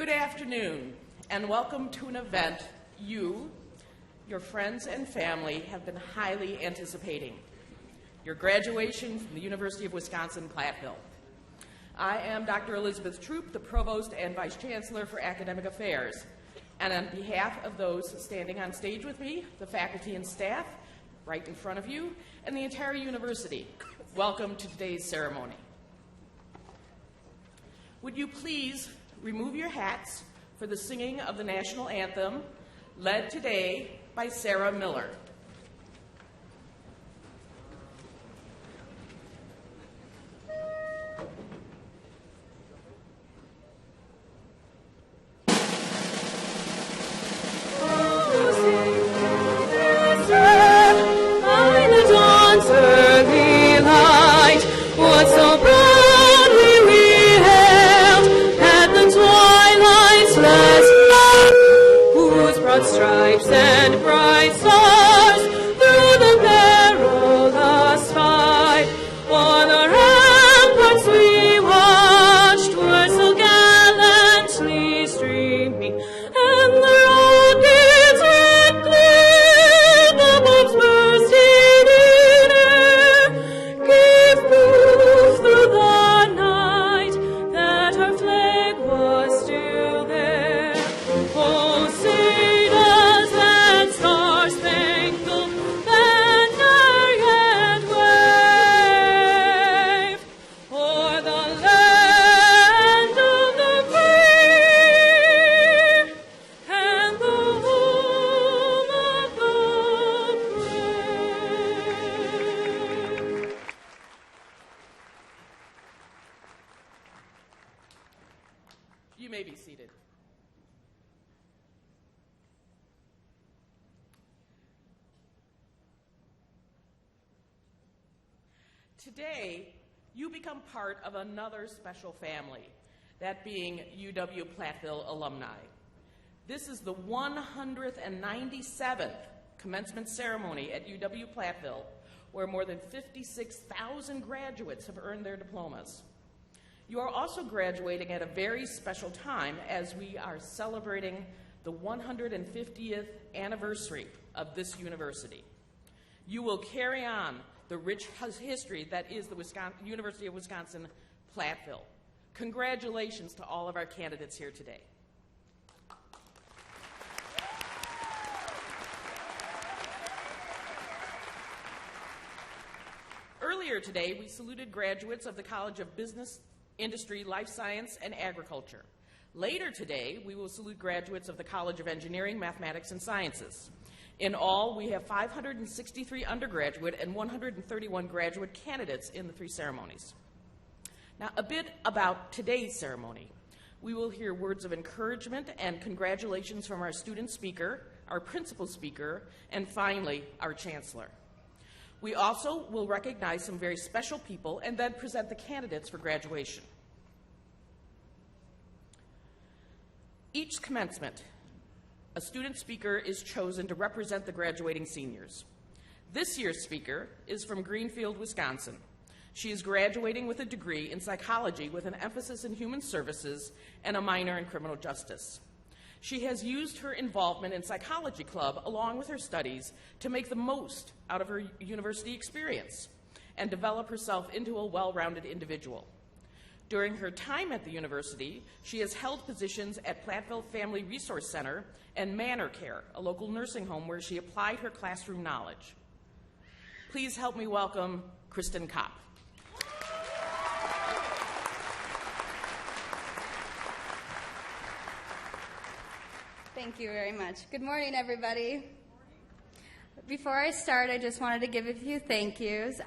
Good afternoon, and welcome to an event you, your friends and family have been highly anticipating, your graduation from the University of Wisconsin-Platteville. I am Dr. Elizabeth Troop, the Provost and Vice Chancellor for Academic Affairs, and on behalf of those standing on stage with me, the faculty and staff right in front of you, and the entire university, welcome to today's ceremony. Would you please remove your hats for the singing of the national anthem, led today by Sarah Miller. Stripes and bright stars through the perilous fight. On the ramparts we watched were so gallantly streaming, and the rockets red clear, the bombs bursting in air, gave proof through the night that our flag was still there. Oh, say You may be seated. Today, you become part of another special family, that being UW-Platteville alumni. This is the 197th commencement ceremony at UW-Platteville, where more than 56,000 graduates have earned their diplomas. You are also graduating at a very special time as we are celebrating the 150th anniversary of this university. You will carry on the rich history that is the University of Wisconsin-Platteville. Congratulations to all of our candidates here today. Earlier today, we saluted graduates of the College of Business, Industry, Life Science, and Agriculture. Later today, we will salute graduates of the College of Engineering, Mathematics, and Sciences. In all, we have 563 undergraduate and 131 graduate candidates in the three ceremonies. Now, a bit about today's ceremony. We will hear words of encouragement and congratulations from our student speaker, our principal speaker, and finally, our chancellor. We also will recognize some very special people and then present the candidates for graduation. Each commencement, a student speaker is chosen to represent the graduating seniors. This year's speaker is from Greenfield, Wisconsin. She is graduating with a degree in psychology with an emphasis in human services and a minor in criminal justice. She has used her involvement in Psychology Club along with her studies to make the most out of her university experience and develop herself into a well-rounded individual. During her time at the university, she has held positions at Platteville Family Resource Center and Manor Care, a local nursing home where she applied her classroom knowledge. Please help me welcome Kristen Kopp. Thank you very much. Good morning, everybody. Before I start, I just wanted to give a few thank yous.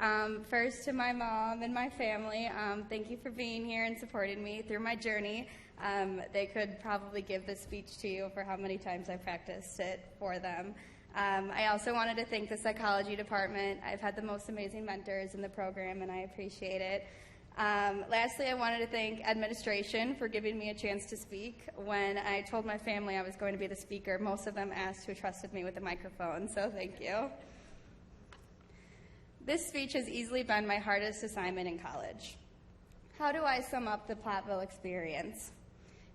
First, to my mom and my family. Thank you for being here and supporting me through my journey. They could probably give this speech to you for how many times I practiced it for them. I also wanted to thank the psychology department. I've had the most amazing mentors in the program, and I appreciate it. Lastly, I wanted to thank administration for giving me a chance to speak. When I told my family I was going to be the speaker, most of them asked who trusted me with a microphone, so thank you. This speech has easily been my hardest assignment in college. How do I sum up the Platteville experience?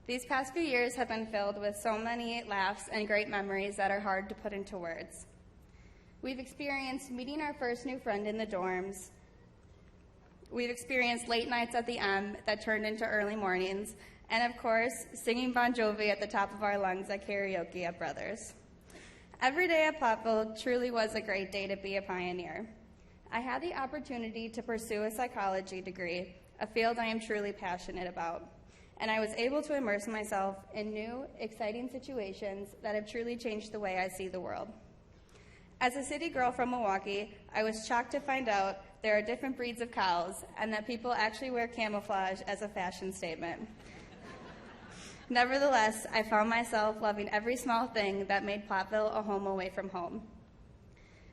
These past few years have been filled with so many laughs and great memories that are hard to put into words. We've experienced meeting our first new friend in the dorms. We've experienced late nights at the M that turned into early mornings, and of course, singing Bon Jovi at the top of our lungs at karaoke at Brothers. Every day at Platteville truly was a great day to be a pioneer. I had the opportunity to pursue a psychology degree, a field I am truly passionate about, and I was able to immerse myself in new, exciting situations that have truly changed the way I see the world. As a city girl from Milwaukee, I was shocked to find out there are different breeds of cows and that people actually wear camouflage as a fashion statement. Nevertheless, I found myself loving every small thing that made Platteville a home away from home.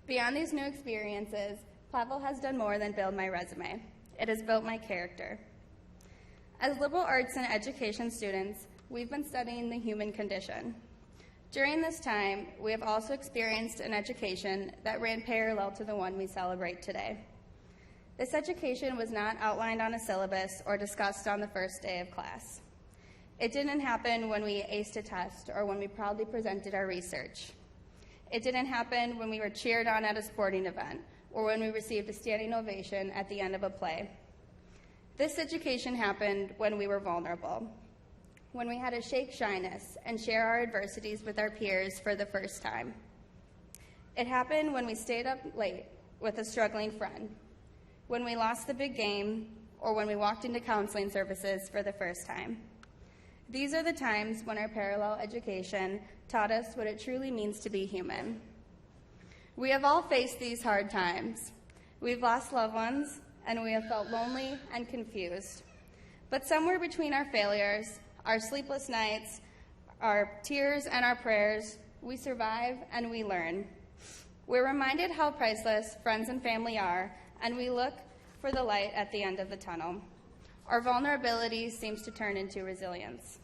Beyond these new experiences, Platteville has done more than build my resume. It has built my character. As liberal arts and education students, we've been studying the human condition. During this time, we have also experienced an education that ran parallel to the one we celebrate today. This education was not outlined on a syllabus or discussed on the first day of class. It didn't happen when we aced a test or when we proudly presented our research. It didn't happen when we were cheered on at a sporting event or when we received a standing ovation at the end of a play. This education happened when we were vulnerable, when we had to shake shyness and share our adversities with our peers for the first time. It happened when we stayed up late with a struggling friend, when we lost the big game, or when we walked into counseling services for the first time. These are the times when our parallel education taught us what it truly means to be human. We have all faced these hard times. We've lost loved ones, and we have felt lonely and confused. But somewhere between our failures, our sleepless nights, our tears, and our prayers, we survive and we learn. We're reminded how priceless friends and family are, and we look for the light at the end of the tunnel. Our vulnerability seems to turn into resilience.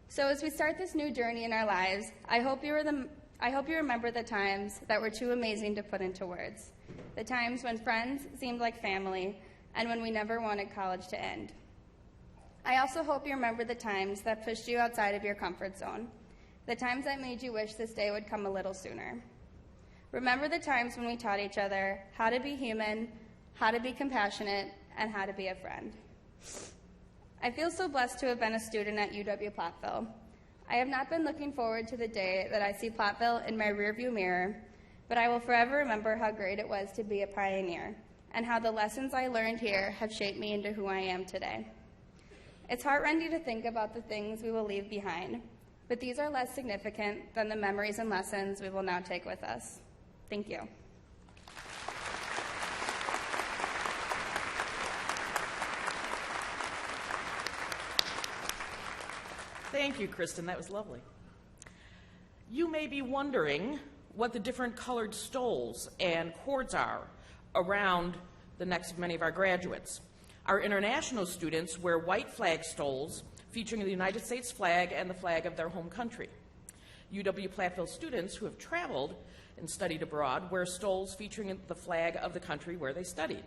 So as we start this new journey in our lives, I hope you remember the times that were too amazing to put into words, the times when friends seemed like family, and when we never wanted college to end. I also hope you remember the times that pushed you outside of your comfort zone, the times that made you wish this day would come a little sooner. Remember the times when we taught each other how to be human, how to be compassionate, and how to be a friend. I feel so blessed to have been a student at UW-Platteville. I have not been looking forward to the day that I see Platteville in my rearview mirror, but I will forever remember how great it was to be a pioneer and how the lessons I learned here have shaped me into who I am today. It's heartrending to think about the things we will leave behind, but these are less significant than the memories and lessons we will now take with us. Thank you. Thank you, Kristen. That was lovely. You may be wondering what the different colored stoles and cords are around the necks of many of our graduates. Our international students wear white flag stoles featuring the United States flag and the flag of their home country. UW-Platteville students who have traveled and studied abroad wear stoles featuring the flag of the country where they studied.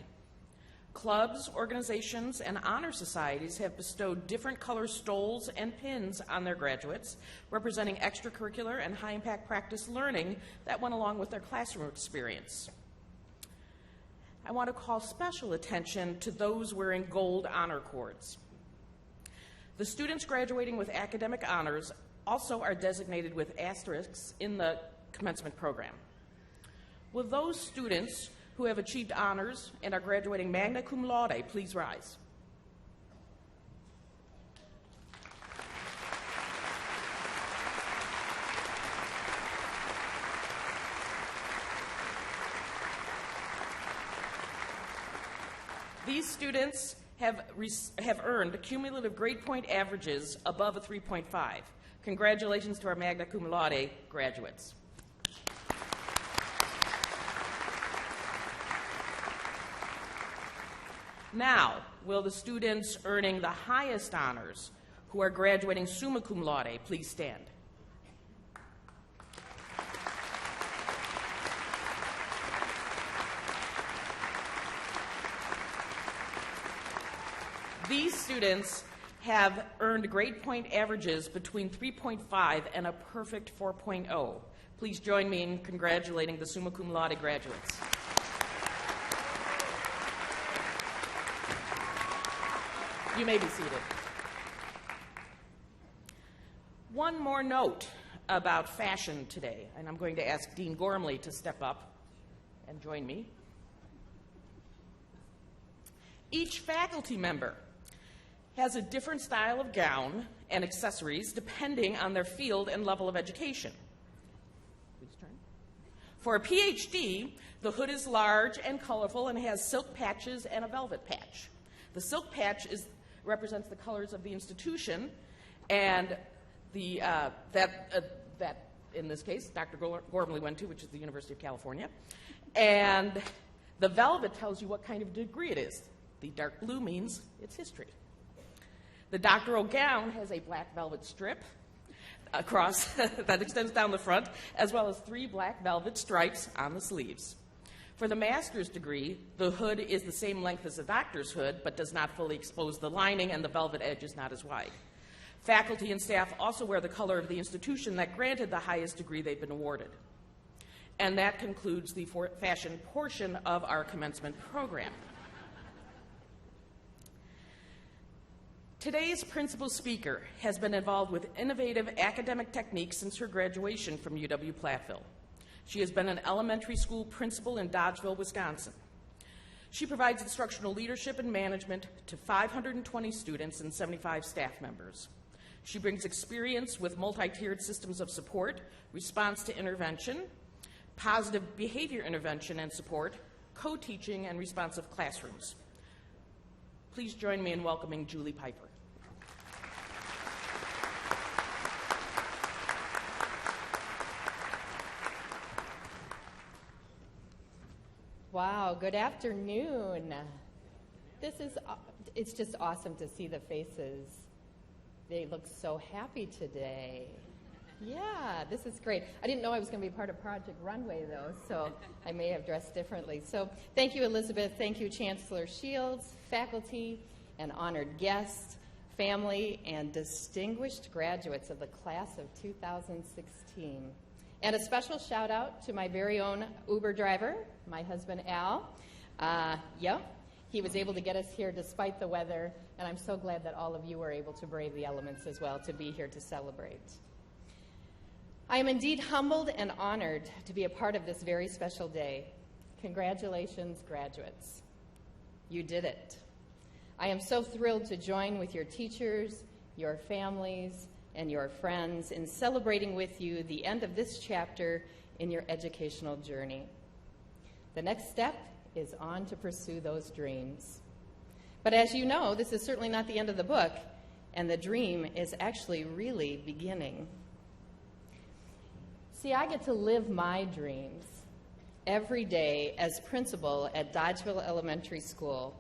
Clubs, organizations, and honor societies have bestowed different color stoles and pins on their graduates, representing extracurricular and high-impact practice learning that went along with their classroom experience. I want to call special attention to those wearing gold honor cords. The students graduating with academic honors also are designated with asterisks in the commencement program. Will those students who have achieved honors and are graduating magna cum laude please rise? These students have earned cumulative grade point averages above a 3.5. Congratulations to our magna cum laude graduates. Now, will the students earning the highest honors who are graduating summa cum laude please stand? These students have earned grade point averages between 3.5 and a perfect 4.0. Please join me in congratulating the summa cum laude graduates. You may be seated. One more note about fashion today, and I'm going to ask Dean Gormley to step up and join me. Each faculty member has a different style of gown and accessories depending on their field and level of education. Please turn. For a PhD, the hood is large and colorful and has silk patches and a velvet patch. The silk patch represents the colors of the institution, and that in this case, Dr. Gormley went to, which is the University of California. And the velvet tells you what kind of degree it is. The dark blue means it's history. The doctoral gown has a black velvet strip across that extends down the front, as well as 3 black velvet stripes on the sleeves. For the master's degree, the hood is the same length as the doctor's hood, but does not fully expose the lining, and the velvet edge is not as wide. Faculty and staff also wear the color of the institution that granted the highest degree they've been awarded. And that concludes the fashion portion of our commencement program. Today's principal speaker has been involved with innovative academic techniques since her graduation from UW-Platteville. She has been an elementary school principal in Dodgeville, Wisconsin. She provides instructional leadership and management to 520 students and 75 staff members. She brings experience with multi-tiered systems of support, response to intervention, positive behavior intervention and support, co-teaching, and responsive classrooms. Please join me in welcoming Julie Piper. Wow, good afternoon. It's just awesome to see the faces. They look so happy today. Yeah, this is great. I didn't know I was going to be part of Project Runway, though, so I may have dressed differently. So thank you, Elizabeth. Thank you, Chancellor Shields, faculty, and honored guests, family, and distinguished graduates of the class of 2016. And a special shout out to my very own Uber driver, my husband Al. He was able to get us here despite the weather, and I'm so glad that all of you were able to brave the elements as well to be here to celebrate. I am indeed humbled and honored to be a part of this very special day. Congratulations, graduates. You did it. I am so thrilled to join with your teachers, your families, and your friends in celebrating with you the end of this chapter in your educational journey. The next step is on to pursue those dreams. But as you know, this is certainly not the end of the book, and the dream is actually really beginning. See, I get to live my dreams every day as principal at Dodgeville Elementary School.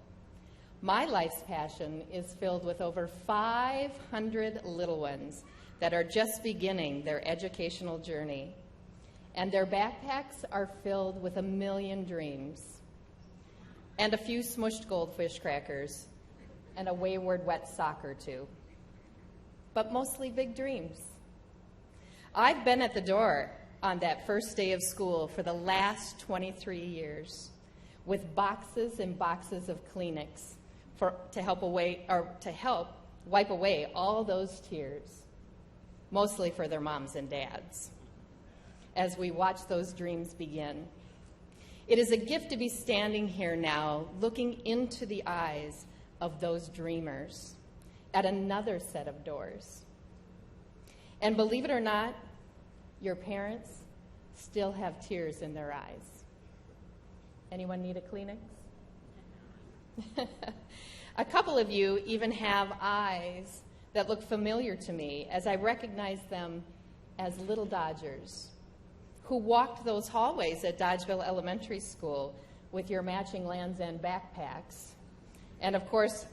My life's passion is filled with over 500 little ones that are just beginning their educational journey, and their backpacks are filled with 1 million dreams, and a few smushed goldfish crackers, and a wayward wet sock or two, but mostly big dreams. I've been at the door on that first day of school for the last 23 years with boxes and boxes of Kleenex to help wipe away all those tears, mostly for their moms and dads, as we watch those dreams begin. It is a gift to be standing here now, looking into the eyes of those dreamers at another set of doors. And believe it or not, your parents still have tears in their eyes. Anyone need a Kleenex? A couple of you even have eyes that look familiar to me as I recognize them as little Dodgers who walked those hallways at Dodgeville Elementary School with your matching Land's End backpacks. And of course,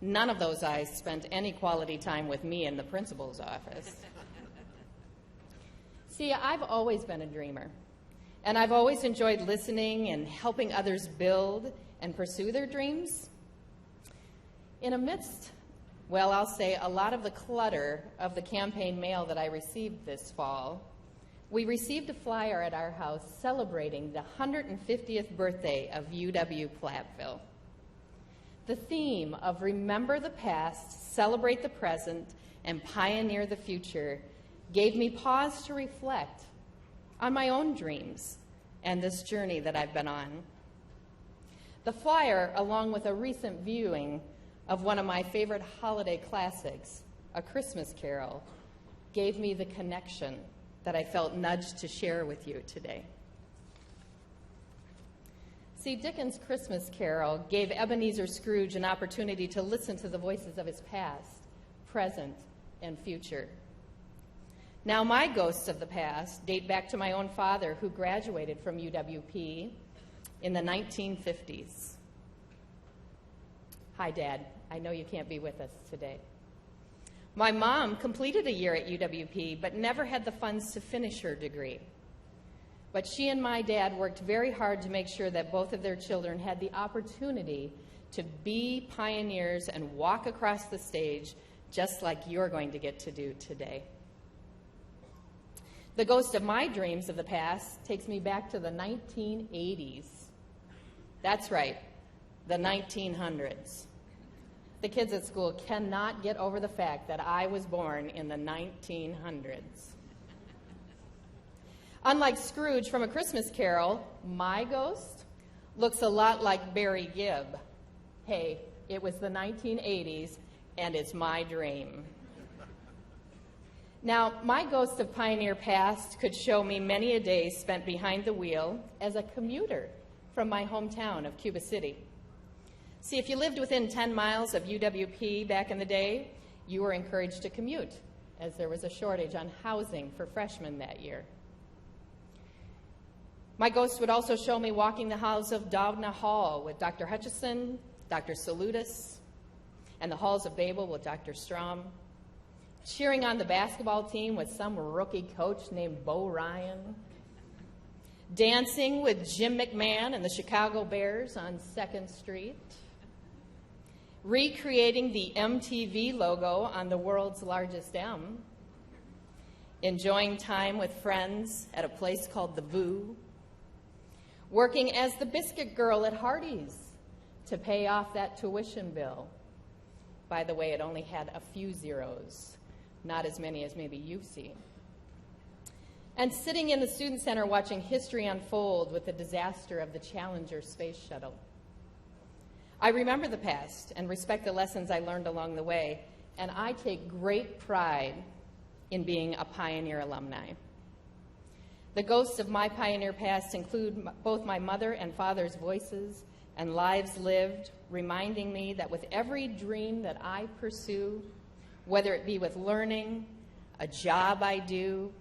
none of those eyes spent any quality time with me in the principal's office. See, I've always been a dreamer, and I've always enjoyed listening and helping others build and pursue their dreams. In amidst Well, I'll say a lot of the clutter of the campaign mail that I received this fall. We received a flyer at our house celebrating the 150th birthday of UW-Platteville. The theme of Remember the Past, Celebrate the Present, and Pioneer the Future gave me pause to reflect on my own dreams and this journey that I've been on. The flyer, along with a recent viewing of one of my favorite holiday classics, A Christmas Carol, gave me the connection that I felt nudged to share with you today. See, Dickens' Christmas Carol gave Ebenezer Scrooge an opportunity to listen to the voices of his past, present, and future. Now, my ghosts of the past date back to my own father, who graduated from UWP in the 1950s. Hi, Dad. I know you can't be with us today. My mom completed a year at UWP, but never had the funds to finish her degree. But she and my dad worked very hard to make sure that both of their children had the opportunity to be pioneers and walk across the stage just like you're going to get to do today. The ghost of my dreams of the past takes me back to the 1980s. That's right, the 1900s. The kids at school cannot get over the fact that I was born in the 1900s. Unlike Scrooge from A Christmas Carol, my ghost looks a lot like Barry Gibb. Hey, it was the 1980s, and it's my dream. Now, my ghost of pioneer past could show me many a day spent behind the wheel as a commuter from my hometown of Cuba City. See, if you lived within 10 miles of UWP back in the day, you were encouraged to commute, as there was a shortage on housing for freshmen that year. My ghost would also show me walking the halls of Doudna Hall with Dr. Hutchison, Dr. Salutis, and the halls of Babel with Dr. Strom, cheering on the basketball team with some rookie coach named Bo Ryan, dancing with Jim McMahon and the Chicago Bears on 2nd Street, recreating the MTV logo on the world's largest M, enjoying time with friends at a place called The Voo, working as the biscuit girl at Hardee's to pay off that tuition bill. By the way, it only had a few zeros, not as many as maybe you've seen. And sitting in the Student Center watching history unfold with the disaster of the Challenger space shuttle. I remember the past and respect the lessons I learned along the way, and I take great pride in being a Pioneer alumni. The ghosts of my Pioneer past include both my mother and father's voices and lives lived, reminding me that with every dream that I pursue, whether it be with learning, a job I do,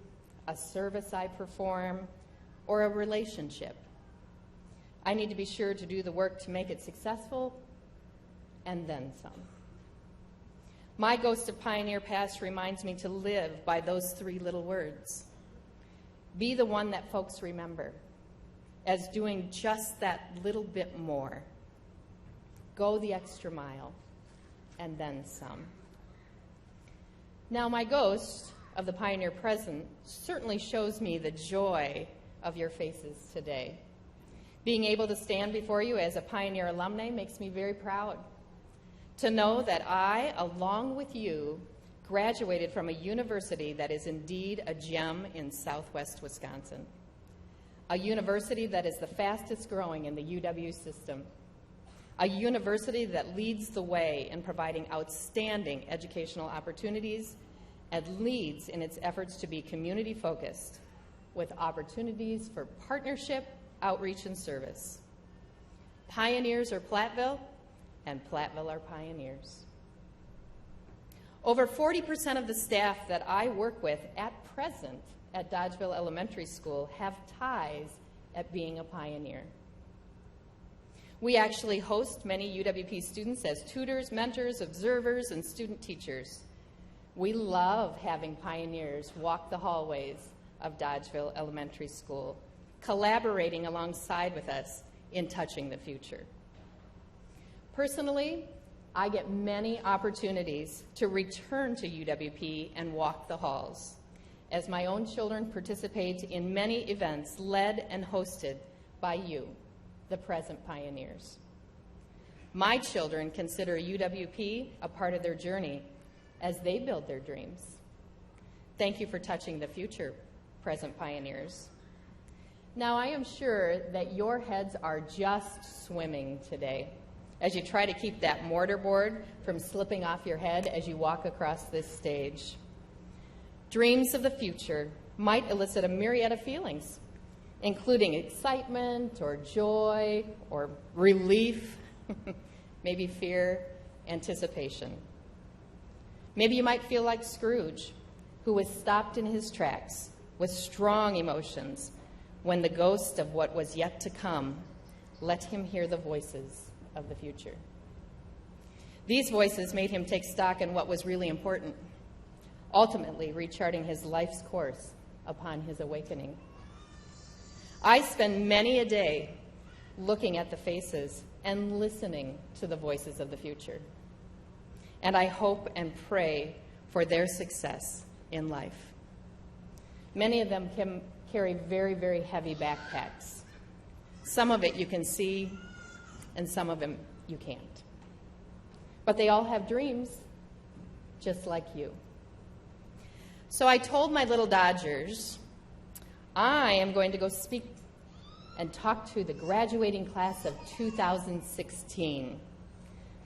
a service I perform, or a relationship, I need to be sure to do the work to make it successful, and then some. My ghost of Pioneer past reminds me to live by those 3 little words. Be the one that folks remember as doing just that little bit more. Go the extra mile, and then some. Now, my ghost of the Pioneer present certainly shows me the joy of your faces today. Being able to stand before you as a Pioneer alumni makes me very proud. To know that I, along with you, graduated from a university that is indeed a gem in Southwest Wisconsin. A university that is the fastest growing in the UW system. A university that leads the way in providing outstanding educational opportunities and leads in its efforts to be community-focused with opportunities for partnership, outreach, and service. Pioneers are Platteville, and Platteville are pioneers. Over 40% of the staff that I work with at present at Dodgeville Elementary School have ties at being a pioneer. We actually host many UWP students as tutors, mentors, observers, and student teachers. We love having pioneers walk the hallways of Dodgeville Elementary School, collaborating alongside with us in touching the future. Personally, I get many opportunities to return to UWP and walk the halls, as my own children participate in many events led and hosted by you, the present pioneers. My children consider UWP a part of their journey as they build their dreams. Thank you for touching the future, present pioneers. Now, I am sure that your heads are just swimming today as you try to keep that mortarboard from slipping off your head as you walk across this stage. Dreams of the future might elicit a myriad of feelings, including excitement or joy or relief, maybe fear, anticipation. Maybe you might feel like Scrooge, who was stopped in his tracks with strong emotions when the ghost of what was yet to come let him hear the voices of the future. These voices made him take stock in what was really important, ultimately recharting his life's course upon his awakening. I spend many a day looking at the faces and listening to the voices of the future, and I hope and pray for their success in life. Many of them can carry very, very heavy backpacks. Some of it you can see, and some of them you can't. But they all have dreams, just like you. So I told my little Dodgers, I am going to go speak and talk to the graduating class of 2016.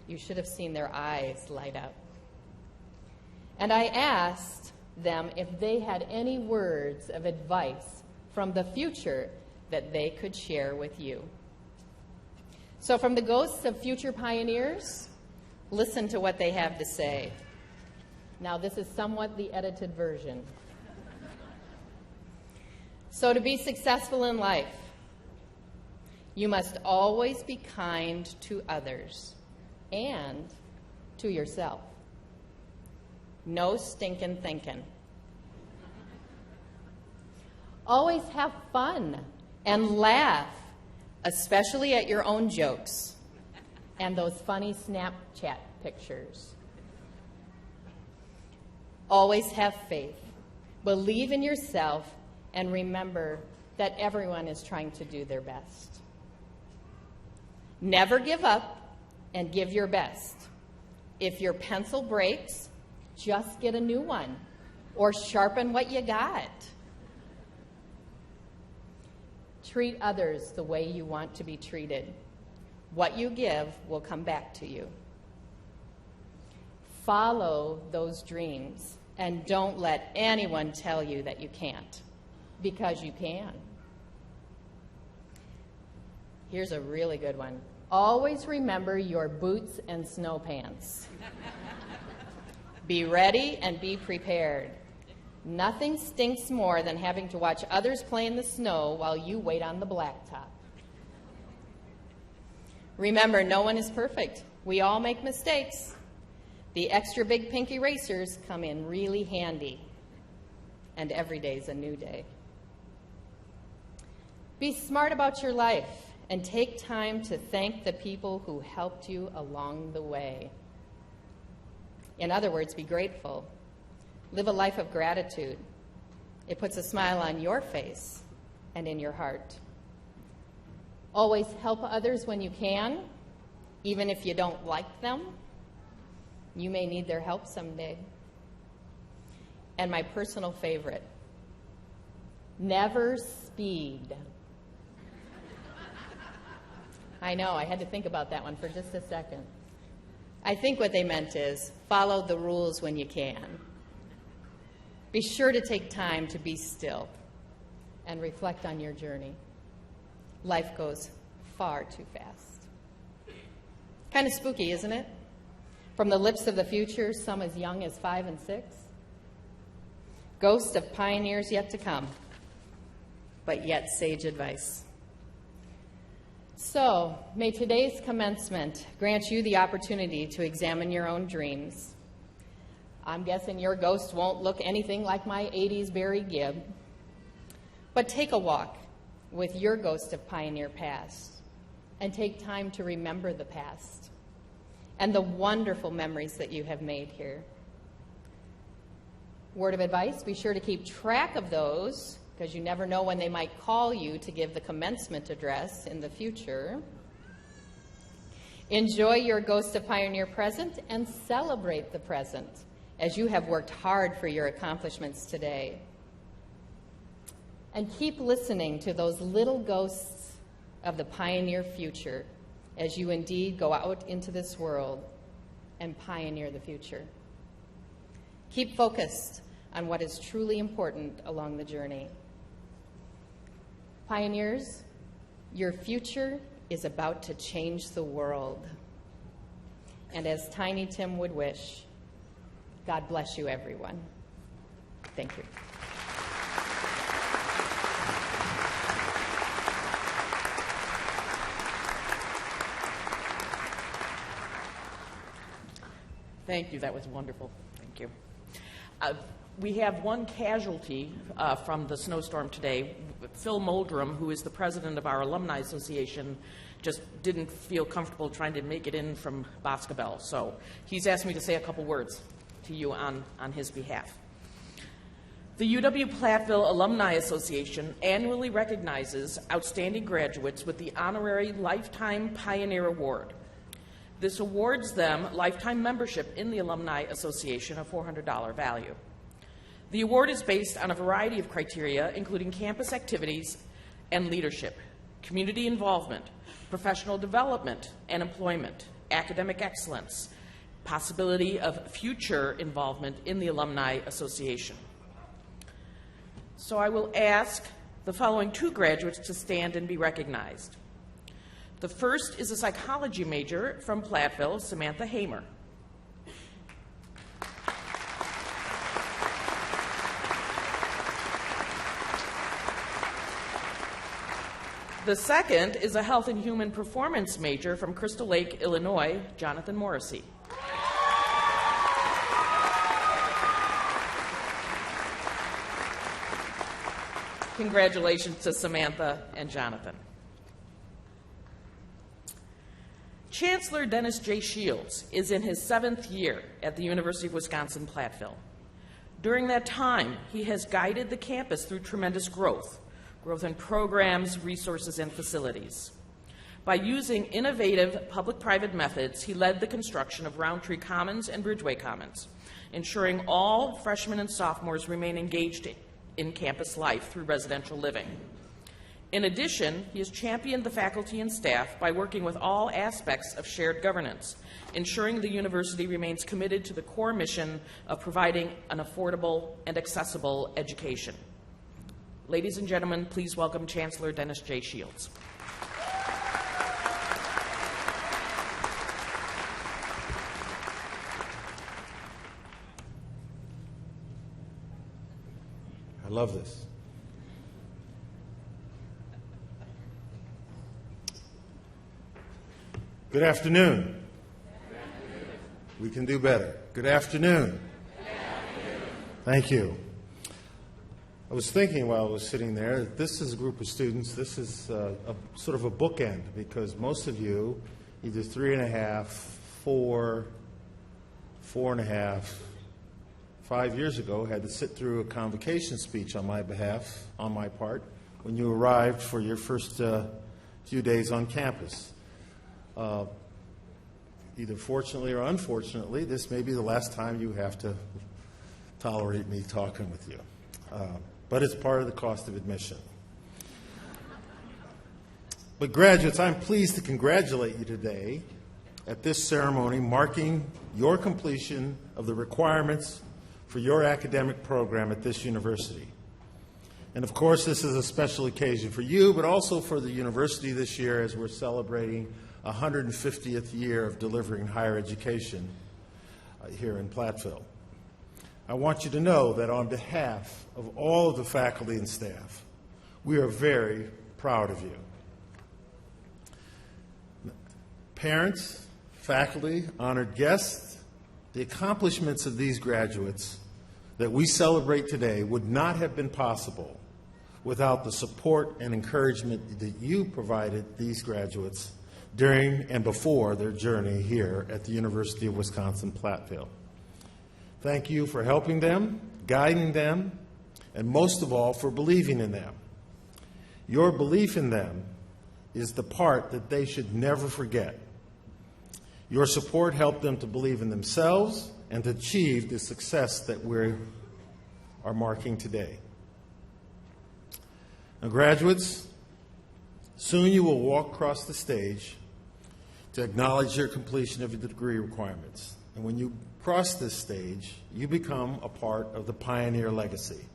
You should have seen their eyes light up. And I asked them if they had any words of advice from the future that they could share with you. So from the ghosts of future pioneers, listen to what they have to say. Now, this is somewhat the edited version. So to be successful in life, you must always be kind to others and to yourself. No stinking thinking. Always have fun and laugh, especially at your own jokes and those funny Snapchat pictures. Always have faith. Believe in yourself and remember that everyone is trying to do their best. Never give up and give your best. If your pencil breaks, just get a new one or sharpen what you got. Treat others the way you want to be treated. What you give will come back to you. Follow those dreams and don't let anyone tell you that you can't, because you can. Here's a really good one. Always remember your boots and snow pants. Be ready and be prepared. Nothing stinks more than having to watch others play in the snow while you wait on the blacktop. Remember, no one is perfect. We all make mistakes. The extra big pink erasers come in really handy, and every day's a new day. Be smart about your life and take time to thank the people who helped you along the way. In other words, be grateful. Live a life of gratitude. It puts a smile on your face and in your heart. Always help others when you can, even if you don't like them. You may need their help someday. And my personal favorite, never speed. I know, I had to think about that one for just a second. I think what they meant is follow the rules when you can. Be sure to take time to be still and reflect on your journey. Life goes far too fast. Kind of spooky, isn't it? From the lips of the future, some as young as 5 and 6. Ghosts of pioneers yet to come, but yet sage advice. So, may today's commencement grant you the opportunity to examine your own dreams. I'm guessing your ghost won't look anything like my 80s Barry Gibb. But take a walk with your ghost of pioneer past and take time to remember the past and the wonderful memories that you have made here. Word of advice, be sure to keep track of those, because you never know when they might call you to give the commencement address in the future. Enjoy your Ghost of Pioneer present and celebrate the present, as you have worked hard for your accomplishments today. And keep listening to those little ghosts of the pioneer future as you indeed go out into this world and pioneer the future. Keep focused on what is truly important along the journey. Pioneers, your future is about to change the world. And as Tiny Tim would wish, God bless you, everyone. Thank you. Thank you. That was wonderful. Thank you. We have one casualty from the snowstorm today. Phil Moldrum, who is the president of our Alumni Association, just didn't feel comfortable trying to make it in from Boscobel. So he's asked me to say a couple words to you on his behalf. The UW-Platteville Alumni Association annually recognizes outstanding graduates with the honorary Lifetime Pioneer Award. This awards them lifetime membership in the Alumni Association of $400 value. The award is based on a variety of criteria, including campus activities and leadership, community involvement, professional development and employment, academic excellence, possibility of future involvement in the Alumni Association. So I will ask the following two graduates to stand and be recognized. The first is a psychology major from Platteville, Samantha Hamer. The second is a health and human performance major from Crystal Lake, Illinois, Jonathan Morrissey. Congratulations to Samantha and Jonathan. Chancellor Dennis J. Shields is in his 7th year at the University of Wisconsin-Platteville. During that time, he has guided the campus through tremendous growth in programs, resources, and facilities. By using innovative public-private methods, he led the construction of Roundtree Commons and Bridgeway Commons, ensuring all freshmen and sophomores remain engaged in campus life through residential living. In addition, he has championed the faculty and staff by working with all aspects of shared governance, ensuring the university remains committed to the core mission of providing an affordable and accessible education. Ladies and gentlemen, please welcome Chancellor Dennis J. Shields. I love this. Good afternoon. We can do better. Good afternoon. Thank you. I was thinking while I was sitting there, this is a group of students, this is sort of a bookend, because most of you, either 3.5, 4, 4.5, 5 years ago, had to sit through a convocation speech on my behalf, on my part, when you arrived for your first few days on campus. Either fortunately or unfortunately, this may be the last time you have to tolerate me talking with you. But it's part of the cost of admission. But graduates, I'm pleased to congratulate you today at this ceremony marking your completion of the requirements for your academic program at this university. And of course, this is a special occasion for you, but also for the university this year as we're celebrating 150th year of delivering higher education here in Platteville. I want you to know that on behalf of all of the faculty and staff, we are very proud of you. Parents, faculty, honored guests, the accomplishments of these graduates that we celebrate today would not have been possible without the support and encouragement that you provided these graduates during and before their journey here at the University of Wisconsin-Platteville. Thank you for helping them, guiding them, and most of all, for believing in them. Your belief in them is the part that they should never forget. Your support helped them to believe in themselves and to achieve the success that we are marking today. Now, graduates, soon you will walk across the stage to acknowledge your completion of your degree requirements. And when you cross this stage, you become a part of the pioneer legacy.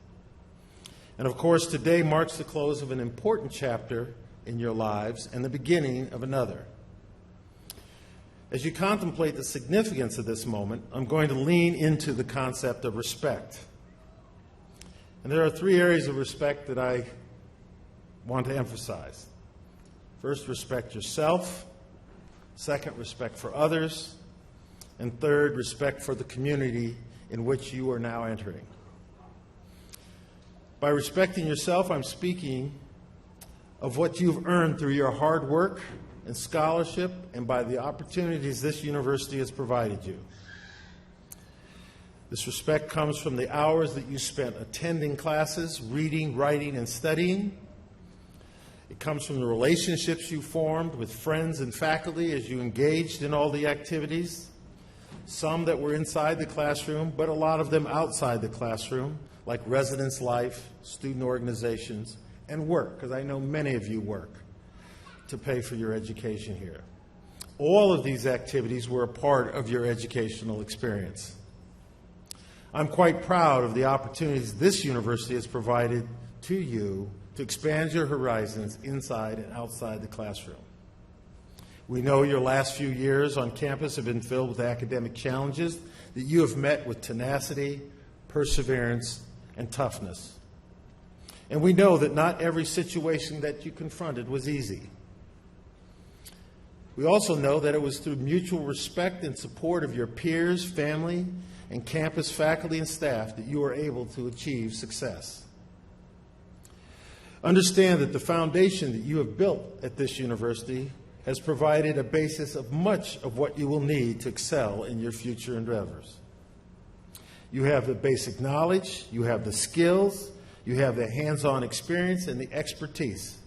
And of course, today marks the close of an important chapter in your lives and the beginning of another. As you contemplate the significance of this moment, I'm going to lean into the concept of respect. And there are three areas of respect that I want to emphasize. First, respect yourself. Second, respect for others. And third, respect for the community in which you are now entering. By respecting yourself, I'm speaking of what you've earned through your hard work and scholarship and by the opportunities this university has provided you. This respect comes from the hours that you spent attending classes, reading, writing, and studying. It comes from the relationships you formed with friends and faculty as you engaged in all the activities, some that were inside the classroom, but a lot of them outside the classroom, like residence life, student organizations, and work, because I know many of you work to pay for your education here. All of these activities were a part of your educational experience. I'm quite proud of the opportunities this university has provided to you to expand your horizons inside and outside the classroom. We know your last few years on campus have been filled with academic challenges that you have met with tenacity, perseverance, and toughness. And we know that not every situation that you confronted was easy. We also know that it was through mutual respect and support of your peers, family, and campus faculty and staff that you were able to achieve success. Understand that the foundation that you have built at this university has provided a basis of much of what you will need to excel in your future endeavors. You have the basic knowledge, you have the skills, you have the hands-on experience and the expertise.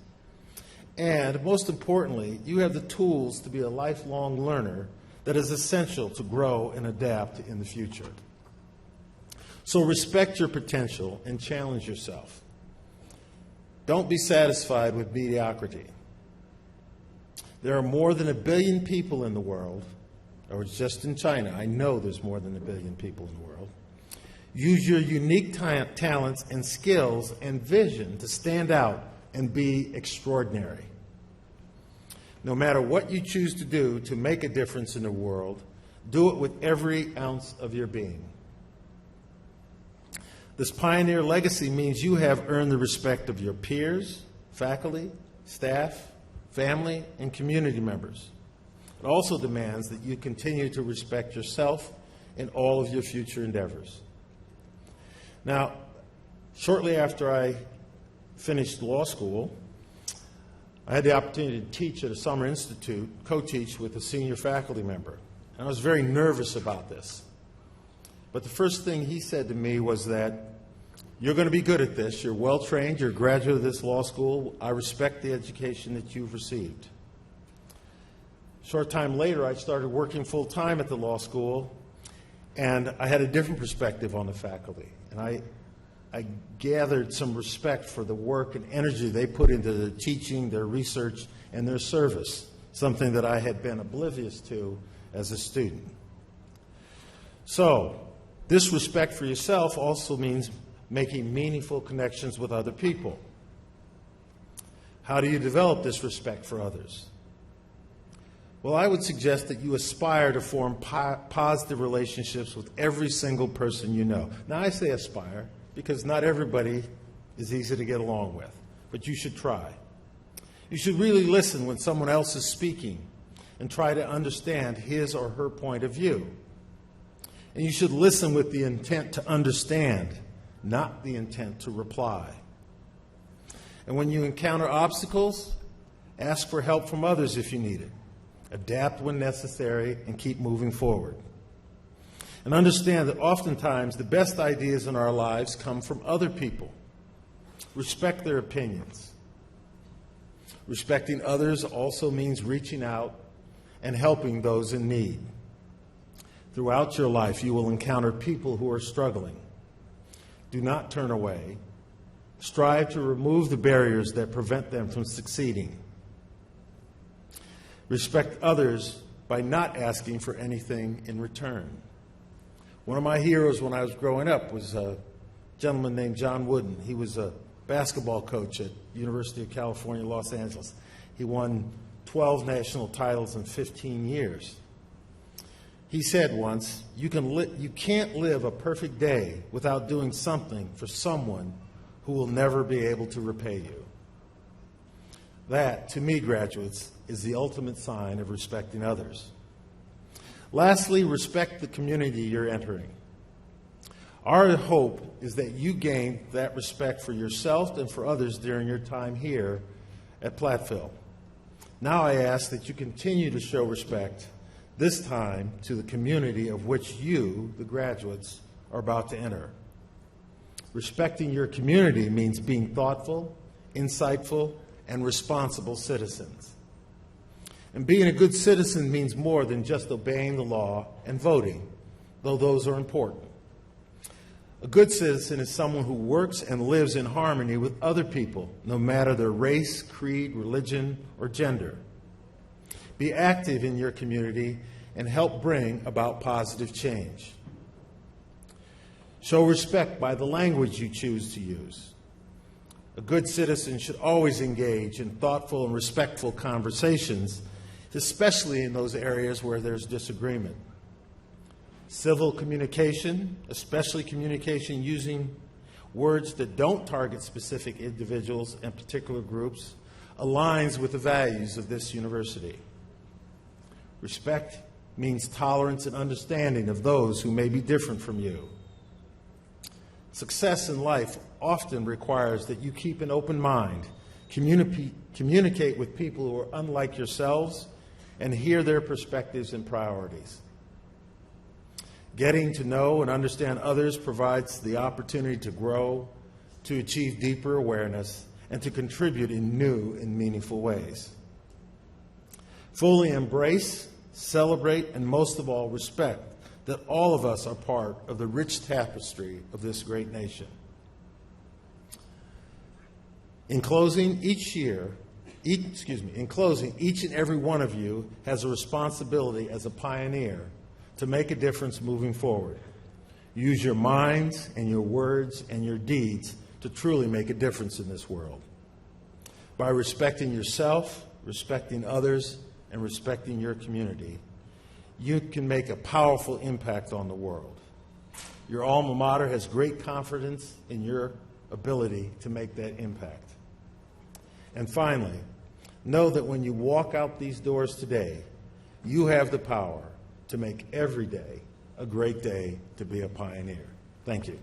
And most importantly, you have the tools to be a lifelong learner that is essential to grow and adapt in the future. So respect your potential and challenge yourself. Don't be satisfied with mediocrity. There are more than 1 billion people in the world, or it's just in China. I know there's more than 1 billion people in the world. Use your unique talents and skills and vision to stand out and be extraordinary. No matter what you choose to do to make a difference in the world, do it with every ounce of your being. This pioneer legacy means you have earned the respect of your peers, faculty, staff, family, and community members. It also demands that you continue to respect yourself in all of your future endeavors. Now, shortly after I finished law school, I had the opportunity to teach at a summer institute, co-teach with a senior faculty member. And I was very nervous about this. But the first thing he said to me was that, you're going to be good at this. You're well-trained. You're a graduate of this law school. I respect the education that you've received. A short time later, I started working full-time at the law school, and I had a different perspective on the faculty. And I gathered some respect for the work and energy they put into their teaching, their research, and their service, something that I had been oblivious to as a student. So, this respect for yourself also means making meaningful connections with other people. How do you develop this respect for others? Well, I would suggest that you aspire to form positive relationships with every single person you know. Now, I say aspire because not everybody is easy to get along with, but you should try. You should really listen when someone else is speaking and try to understand his or her point of view. And you should listen with the intent to understand, not the intent to reply. And when you encounter obstacles, ask for help from others if you need it. adapt when necessary, and keep moving forward. And understand that oftentimes the best ideas in our lives come from other people. Respect their opinions. Respecting others also means reaching out and helping those in need. Throughout your life, you will encounter people who are struggling. Do not turn away. Strive to remove the barriers that prevent them from succeeding. Respect others by not asking for anything in return. One of my heroes when I was growing up was a gentleman named John Wooden. He was a basketball coach at University of California, Los Angeles. He won 12 national titles in 15 years. He said once, you can't live a perfect day without doing something for someone who will never be able to repay you. That, to me, graduates, is the ultimate sign of respecting others. Lastly, respect the community you're entering. Our hope is that you gain that respect for yourself and for others during your time here at Platteville. Now I ask that you continue to show respect, this time to the community of which you, the graduates, are about to enter. Respecting your community means being thoughtful, insightful, and responsible citizens. And being a good citizen means more than just obeying the law and voting, though those are important. A good citizen is someone who works and lives in harmony with other people, no matter their race, creed, religion, or gender. Be active in your community and help bring about positive change. Show respect by the language you choose to use. A good citizen should always engage in thoughtful and respectful conversations, especially in those areas where there's disagreement. Civil communication, especially communication using words that don't target specific individuals and particular groups, aligns with the values of this university. Respect means tolerance and understanding of those who may be different from you. Success in life often requires that you keep an open mind, communicate with people who are unlike yourselves, and hear their perspectives and priorities. Getting to know and understand others provides the opportunity to grow, to achieve deeper awareness, and to contribute in new and meaningful ways. Fully embrace, celebrate, and most of all, respect that all of us are part of the rich tapestry of this great nation. In closing, each and every one of you has a responsibility as a pioneer to make a difference moving forward. Use your minds and your words and your deeds to truly make a difference in this world. By respecting yourself, respecting others, and respecting your community, you can make a powerful impact on the world. Your alma mater has great confidence in your ability to make that impact. And finally, know that when you walk out these doors today, you have the power to make every day a great day to be a pioneer. Thank you.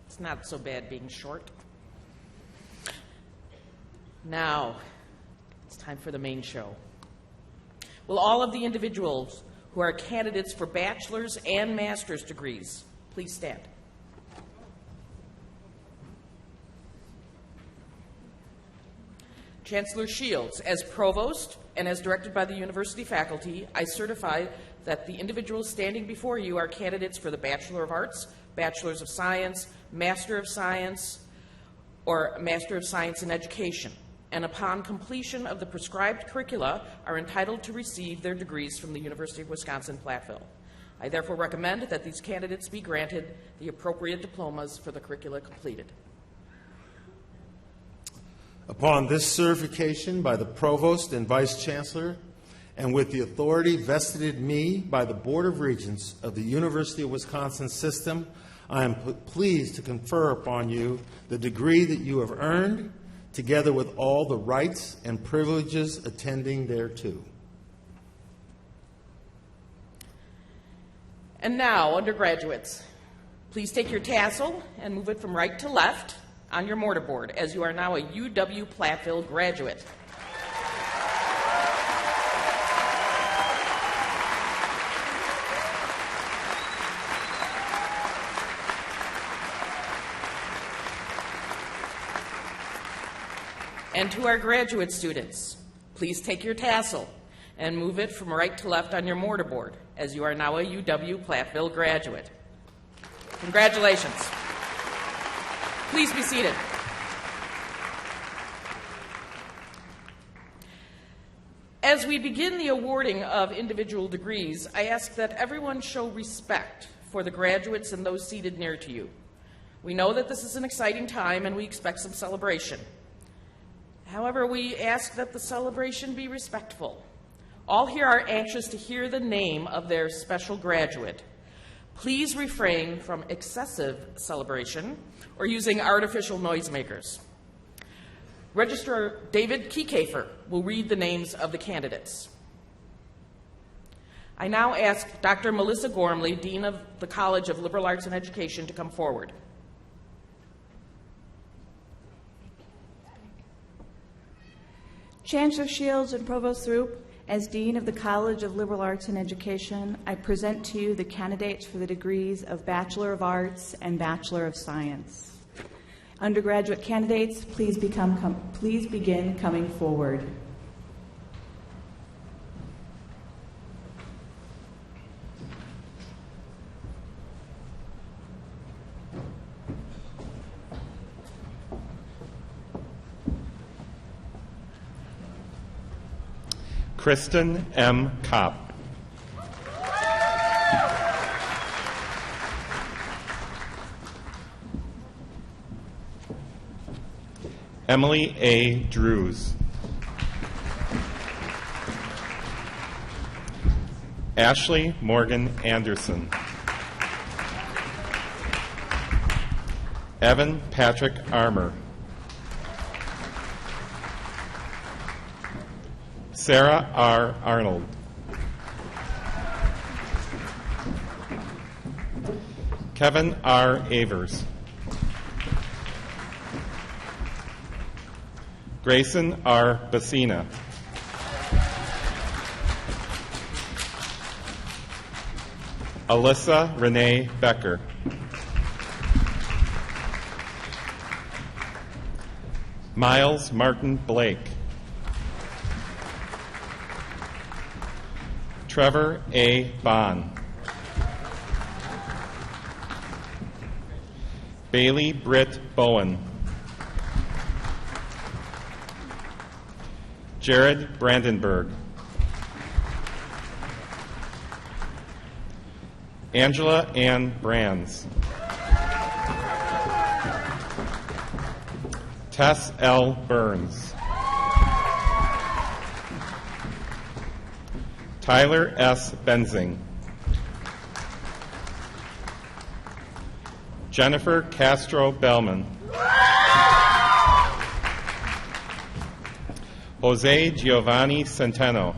It's not so bad being short. Now, it's time for the main show. Will all of the individuals who are candidates for bachelor's and master's degrees please stand? Chancellor Shields, as provost and as directed by the university faculty, I certify that the individuals standing before you are candidates for the Bachelor of Arts, Bachelor's of Science, Master of Science, or Master of Science in Education, and upon completion of the prescribed curricula are entitled to receive their degrees from the University of Wisconsin-Platteville. I therefore recommend that these candidates be granted the appropriate diplomas for the curricula completed. Upon this certification by the Provost and Vice Chancellor, and with the authority vested in me by the Board of Regents of the University of Wisconsin system, I am pleased to confer upon you the degree that you have earned, together with all the rights and privileges attending thereto. And now, undergraduates, please take your tassel and move it from right to left on your mortarboard, as you are now a UW-Platteville graduate. And to our graduate students, please take your tassel and move it from right to left on your mortarboard, as you are now a UW-Platteville graduate. Congratulations. Please be seated. As we begin the awarding of individual degrees, I ask that everyone show respect for the graduates and those seated near to you. We know that this is an exciting time and we expect some celebration. However, we ask that the celebration be respectful. All here are anxious to hear the name of their special graduate. Please refrain from excessive celebration or using artificial noisemakers. Registrar David Kiekefer will read the names of the candidates. I now ask Dr. Melissa Gormley, Dean of the College of Liberal Arts and Education, to come forward. Chancellor Shields and Provost Throop, as Dean of the College of Liberal Arts and Education, I present to you the candidates for the degrees of Bachelor of Arts and Bachelor of Science. Undergraduate candidates, please begin coming forward. Kristen M. Kopp. Emily A. Drews. Ashley Morgan Anderson. Evan Patrick Armour. Sarah R. Arnold. Kevin R. Avers. Grayson R. Bassina. Alyssa Renee Becker. Miles Martin Blake. Trevor A. Bond. Bailey Britt Bowen. Jared Brandenburg. Angela Ann Brands. Tess L. Burns. Tyler S. Benzing. Jennifer Castro Bellman. Jose Giovanni Centeno.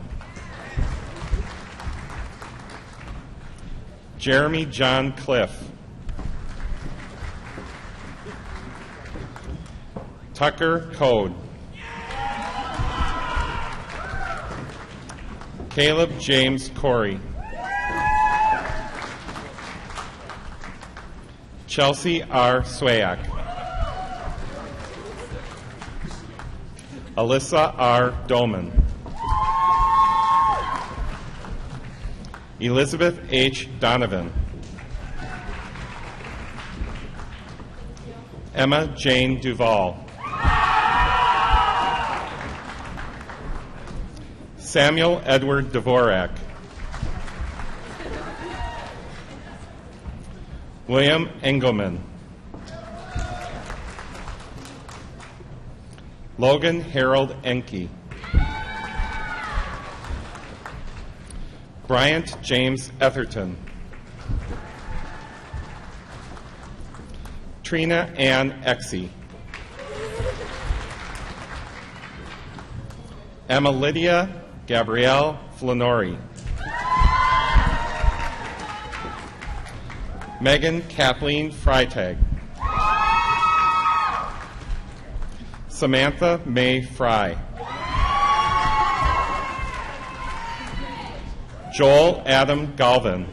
Jeremy John Cliff. Tucker Code. Caleb James Corey. Chelsea R. Swayak. Alyssa R. Dolman. Elizabeth H. Donovan. Emma Jane Duvall. Samuel Edward Dvorak. William Engelman. Logan Harold Enke. Bryant James Etherton. Trina Ann Exey. Emma Lydia Gabrielle Flanori. Megan Kathleen Freitag. Samantha May Fry. Joel Adam Galvin.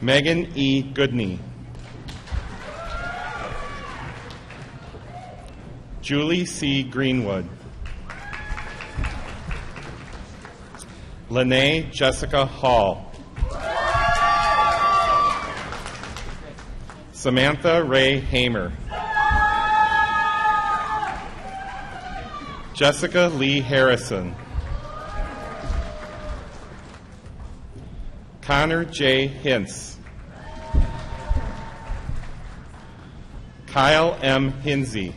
Megan E. Goodney. Julie C. Greenwood. Lene Jessica Hall. Samantha Ray Hamer. Jessica Lee Harrison. Connor J. Hintz. Kyle M. Hinsey.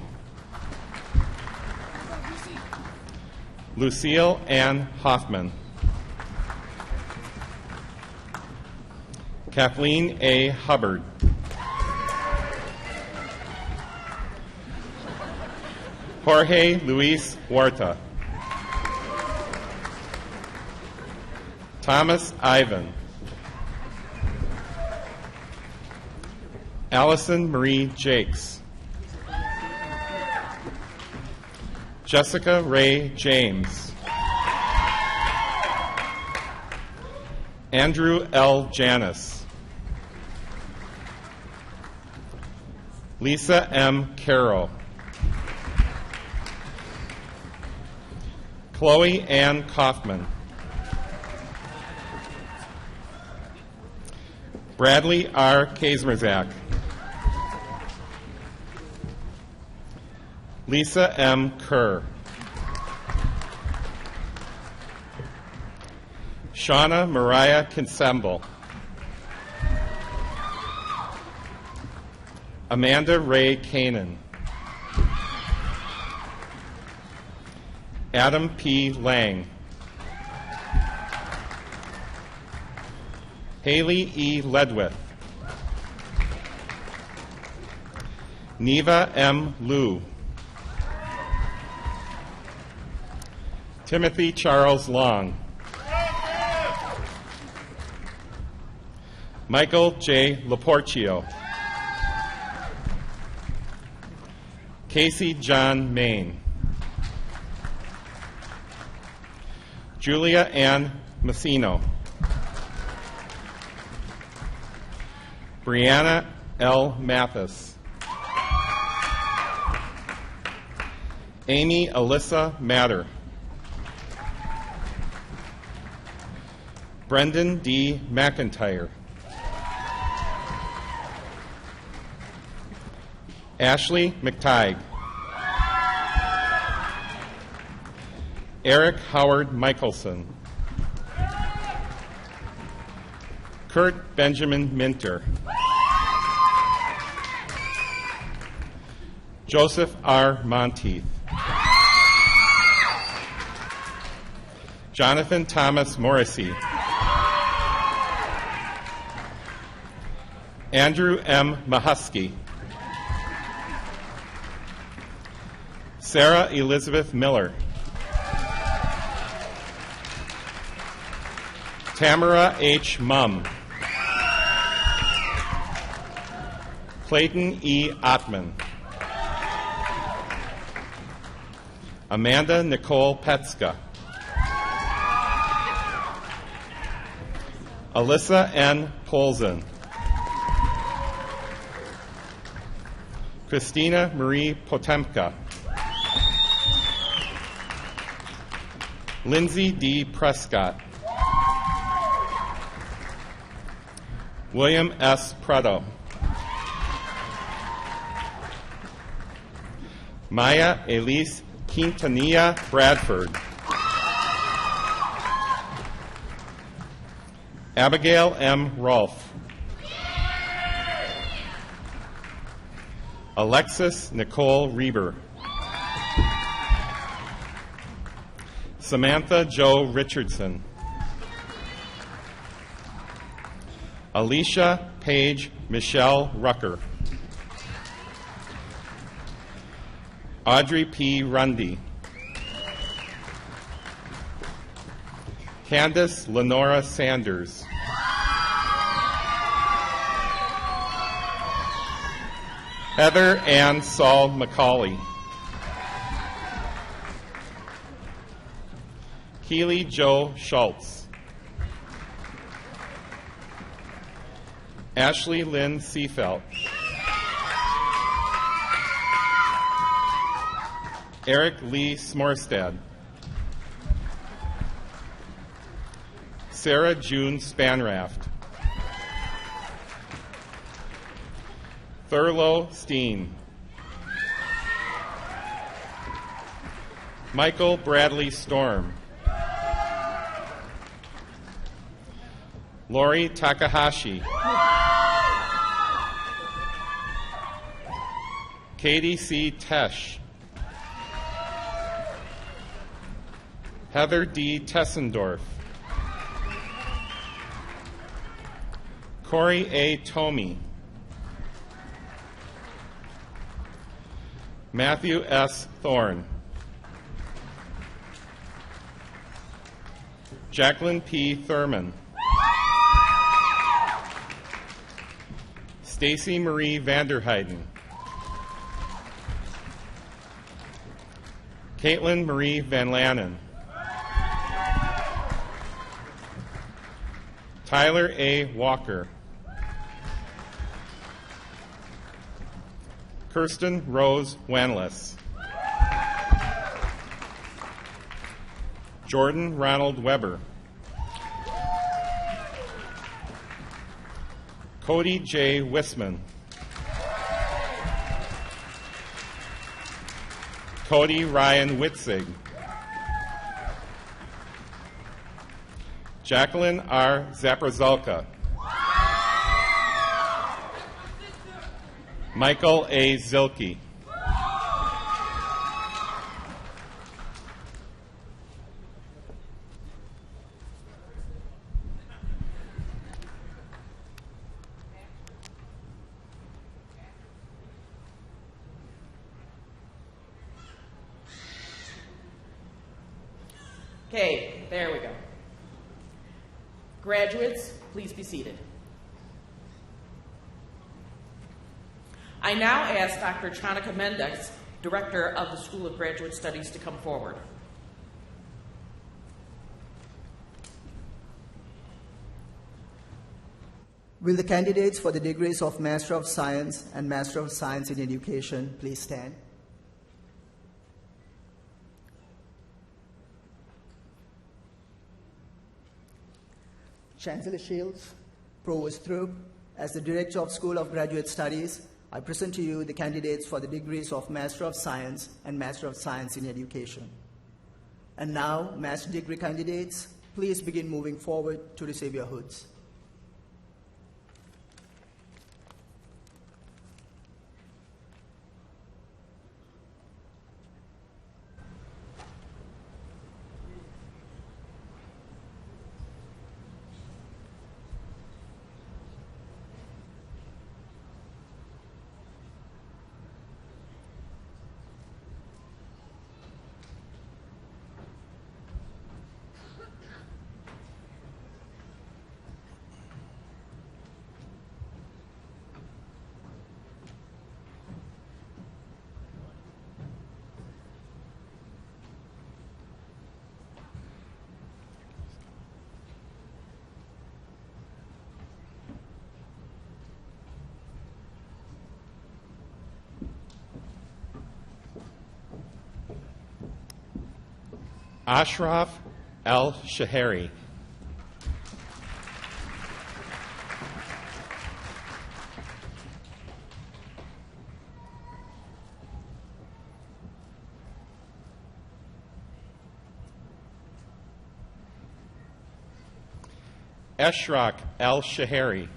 Lucille Ann Hoffman. Kathleen A. Hubbard. Jorge Luis Huerta. Thomas Ivan. Allison Marie Jakes. Jessica Ray James. Andrew L. Janis. Lisa M. Carroll. Chloe Ann Kaufman. Bradley R. Kaesmerzak. Lisa M. Kerr. Shauna Mariah Consemble. Amanda Ray Kanan. Adam P. Lang. Haley E. Ledwith. Neva M. Liu. Timothy Charles Long. Michael J. Laporcio. Casey John Main. Julia Ann Massino. Brianna L. Mathis. Amy Alyssa Matter. Brendan D. McIntyre. Ashley McTighe. Eric Howard Michelson. Kurt Benjamin Minter. Joseph R. Monteith. Jonathan Thomas Morrissey. Andrew M. Mahusky. Sarah Elizabeth Miller. Tamara H. Mumm. Clayton E. Ottman. Amanda Nicole Petska. Alyssa N. Polzin. Christina Marie Potemka. Lindsay D. Prescott. William S. Preto. Maya Elise Quintanilla Bradford. Abigail M. Rolfe. Alexis Nicole Reber. Samantha Jo Richardson. Alicia Paige Michelle Rucker. Audrey P. Rundy. Candace Lenora Sanders. Heather Ann Saul McCauley. Keely Joe Schultz. Ashley Lynn Seafelt. Eric Lee Smorstad. Sarah June Spanraft. Thurlow Steen. Michael Bradley Storm. Lori Takahashi. Katie C. Tesh. Heather D. Tessendorf. Corey A. Tomey. Matthew S. Thorne. Jacqueline P. Thurman. Stacy Marie Vanderheiden. Caitlin Marie Van Lannen. Tyler A. Walker. Kirsten Rose Wanless. Jordan Ronald Weber. Cody J. Wisman. Cody Ryan Witzig. Jacqueline R. Zaprazalka. Michael A. Zilke. Okay, there we go. Graduates, please be seated. I now ask Dr. Chanika Mendez, Director of the School of Graduate Studies, to come forward. Will the candidates for the degrees of Master of Science and Master of Science in Education please stand? Chancellor Shields, Provost Throop, as the Director of School of Graduate Studies, I present to you the candidates for the degrees of Master of Science and Master of Science in Education. And now, Master Degree candidates, please begin moving forward to receive your hoods. Ashraf Al-Shahari. Eshraq Al-Shahari.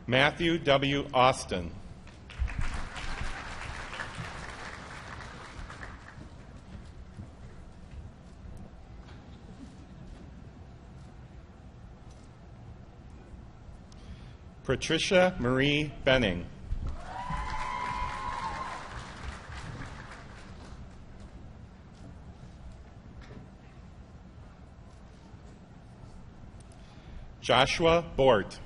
Matthew W. Austin. Patricia Marie Benning. Joshua Bort.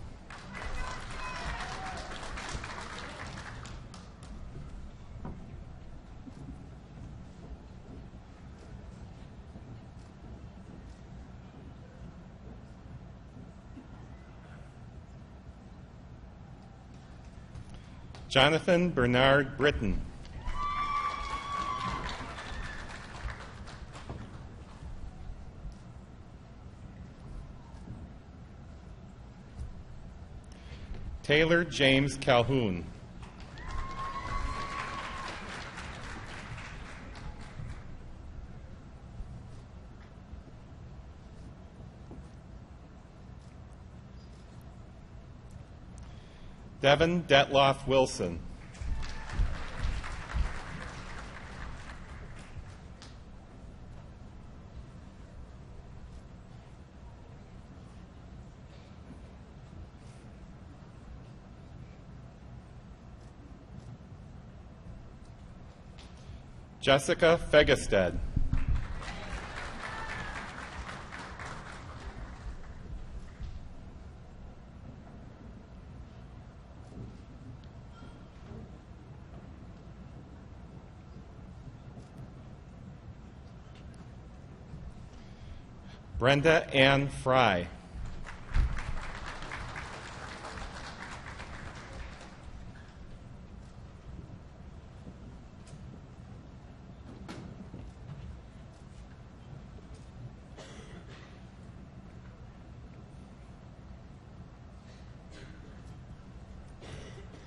Jonathan Bernard Britton. Taylor James Calhoun. Devin Detloff Wilson. Jessica Fegested. Brenda Ann Fry.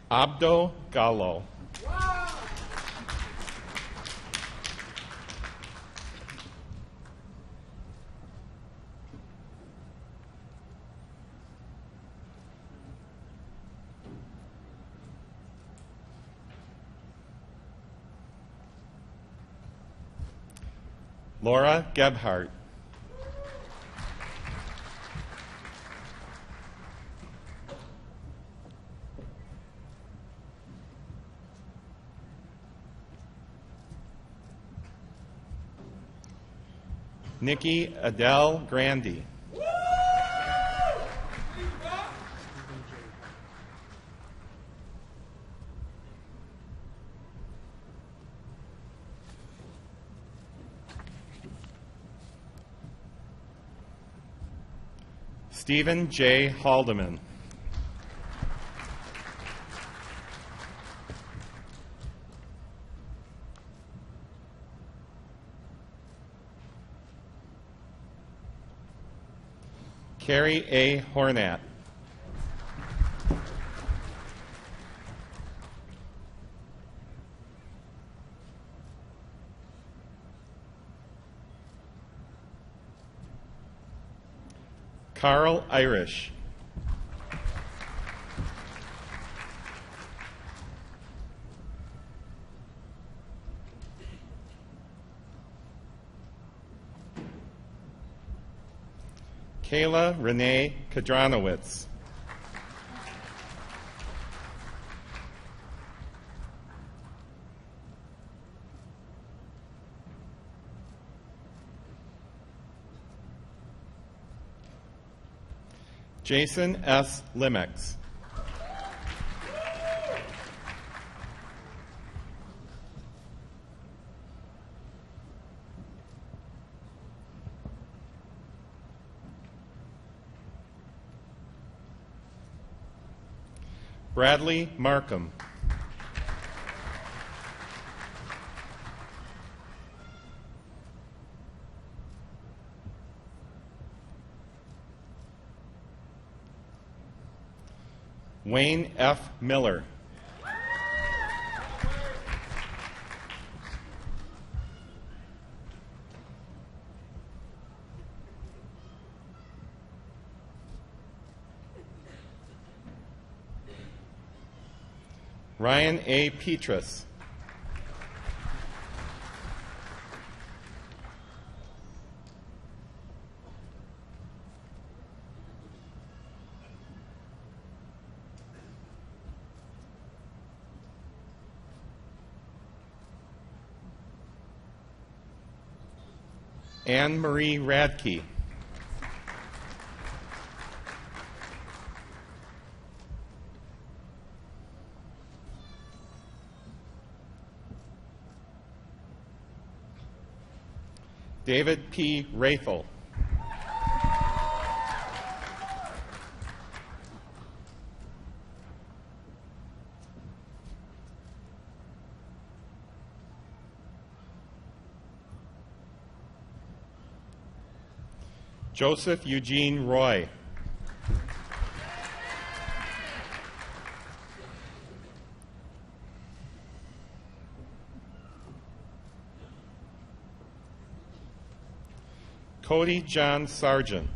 Abdo Gallo. Laura Gebhardt. Nikki Adele Grandy. Stephen J. Haldeman. Carrie A. Hornat. Carl Irish. Kayla Renee Kadranowitz. Jason S. Limex. Bradley Markham. Wayne F. Miller. Ryan A. Petrus. Anne Marie Radke. David P. Rathel. Joseph Eugene Roy. Cody John Sargent.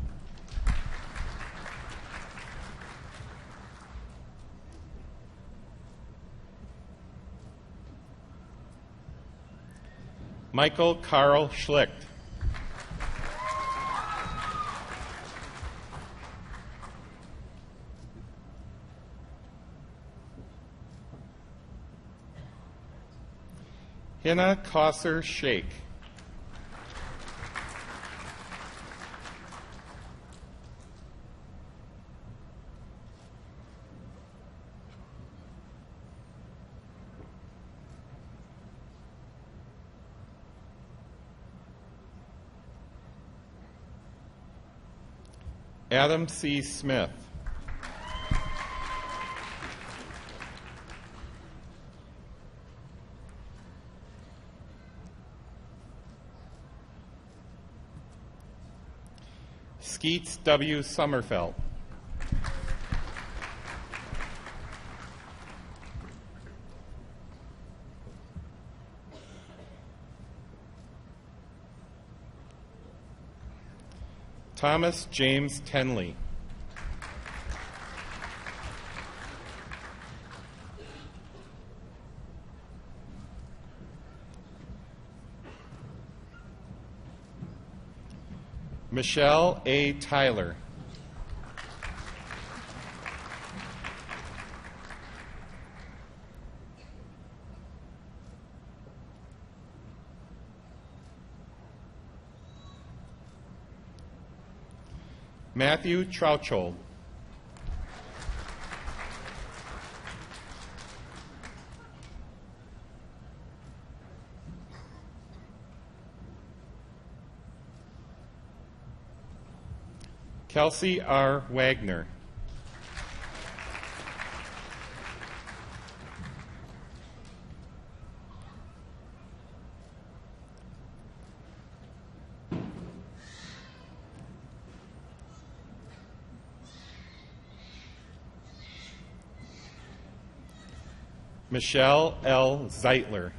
Michael Carl Schlicht. Hina Kausar Sheikh. Adam C. Smith. Skeets W. Sommerfeld. Thomas James Tenley. Michelle A. Tyler. Matthew Trouchold. Kelsey R. Wagner. Michelle L. Zeitler.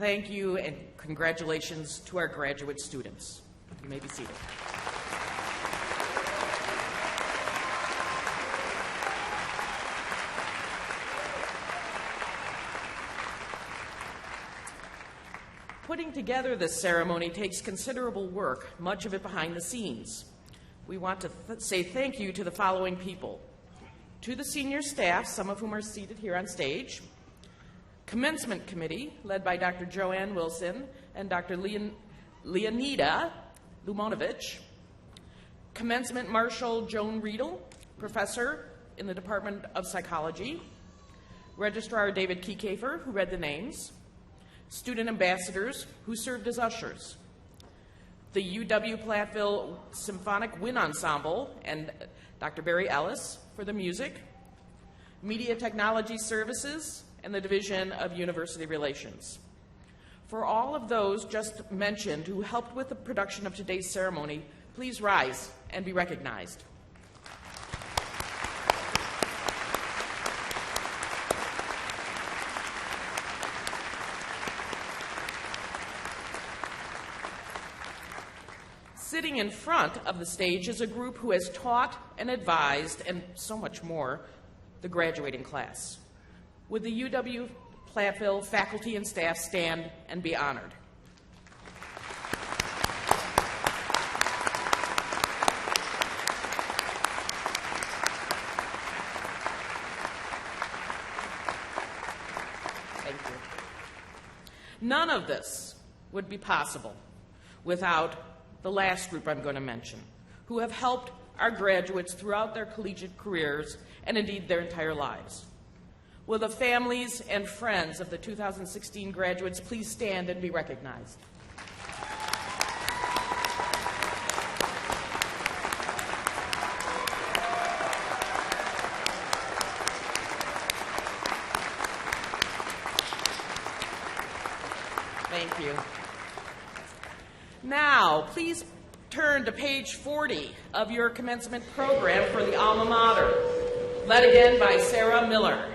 Thank you and congratulations to our graduate students. You may be seated. Putting together this ceremony takes considerable work, much of it behind the scenes. We want to say thank you to the following people. To the senior staff, some of whom are seated here on stage. Commencement Committee, led by Dr. Joanne Wilson and Dr. Leonida Lumonovich. Commencement Marshal Joan Riedel, Professor in the Department of Psychology. Registrar David Kiekefer, who read the names. Student ambassadors, who served as ushers. The UW-Platteville Symphonic Wind Ensemble and Dr. Barry Ellis for the music. Media Technology Services, and the Division of University Relations. For all of those just mentioned who helped with the production of today's ceremony, please rise and be recognized. Sitting in front of the stage is a group who has taught and advised, and so much more, the graduating class. Would the UW-Platteville faculty and staff stand and be honored? Thank you. None of this would be possible without the last group I'm going to mention, who have helped our graduates throughout their collegiate careers and indeed their entire lives. Will the families and friends of the 2016 graduates please stand and be recognized? Thank you. Now, please turn to page 40 of your commencement program for the alma mater, led again by Sarah Miller.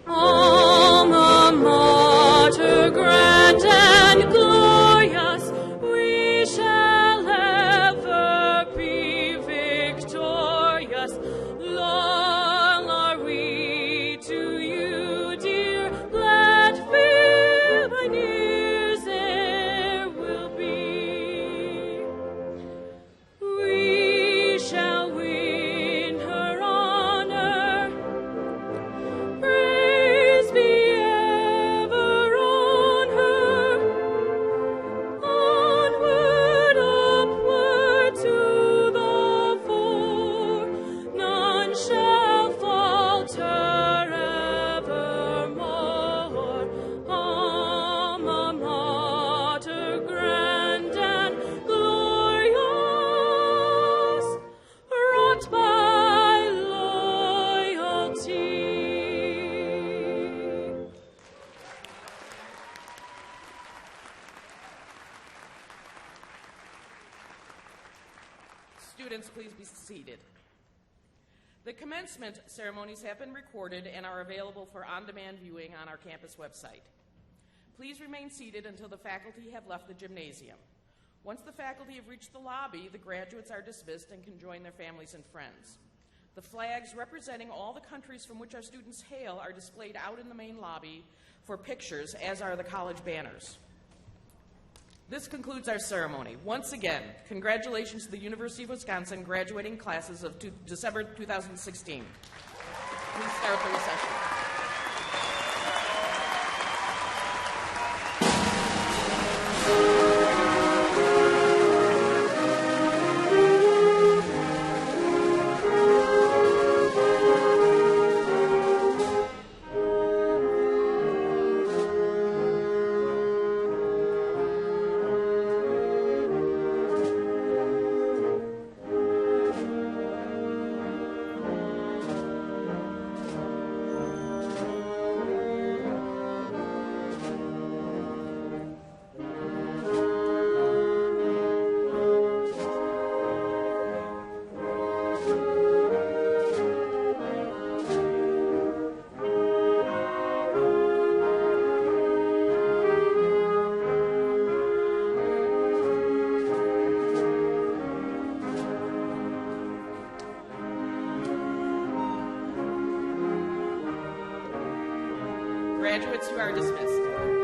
Alma mater, grand and glorious, we shall ever be victorious. Long are we to you, dear Platteville, by years there will be. We shall win her honor. Praise be ever on her. Onward, upward to the fore. None shall falter evermore. Alma mater, grand and glorious, wrought by loyalty. Students, please be seated. The commencement ceremonies have been recorded and are available for on-demand viewing on our campus website. Please remain seated until the faculty have left the gymnasium. Once the faculty have reached the lobby, the graduates are dismissed and can join their families and friends. The flags representing all the countries from which our students hail are displayed out in the main lobby for pictures, as are the college banners. This concludes our ceremony. Once again, congratulations to the University of Wisconsin graduating classes of December 2016. Please start the recession. Graduates, you are dismissed.